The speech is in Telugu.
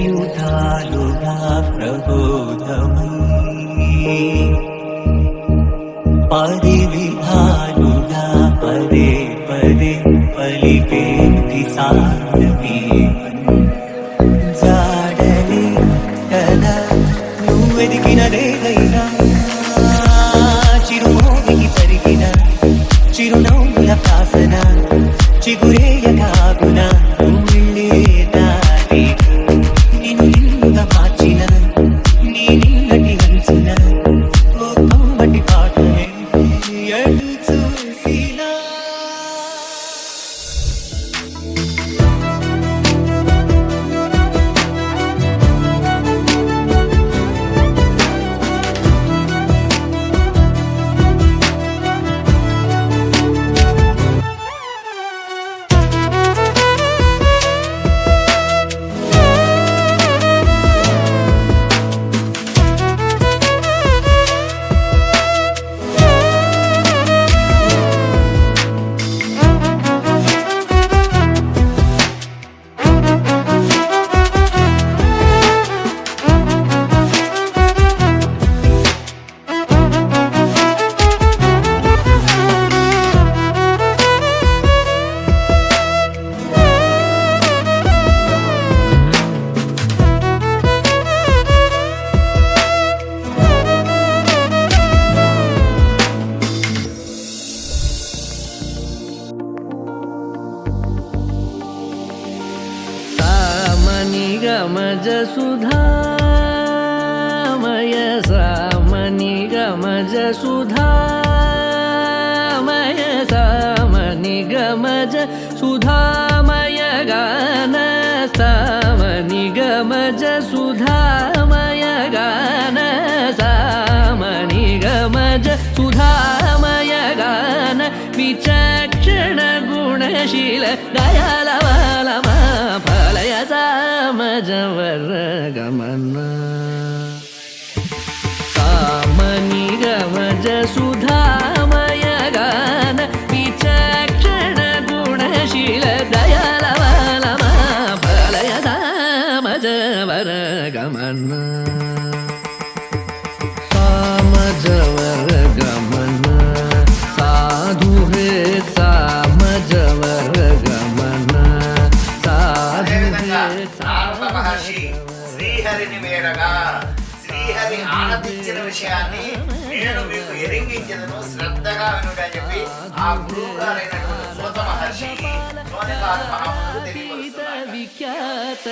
యుగయుగాలుగా ప్రబోధమై పది విధాలుగా పదే పదే పలికేటి సారథి జాడలే కదా నువ్వెదిగినదేదైనా చిరుమోగికి పరిగిన చిరునవ్వుల ప్రాసన చిగురేయ కాగున गमज सुधामय सामनि गमज सुधामय सामनि गमज सुधामय गान सामनि गमज सुधामय गान सामनि गमज सुधामय गान विचक्षण गुणशील दयालवालमा फलय सामजवर गमन सामनि गमज सुधामय गान विचक्षण गुणशील दयालवालमा फलय सामजवर गमन सामजवर गमन साधु हे सामजवर गमन మహర్షి శ్రీహరిని వేడగా శ్రీహరి ఆనందించిన విషయాన్ని నేను మీకు ఎరింగించదను శ్రద్ధగా వినుడని చెప్పి ఆ గురువు గారైనటువంటి సూత మహర్షి మహర్షి సోనికారు మహామునులు తెలియపరుస్తున్నారు. విఖ్యాత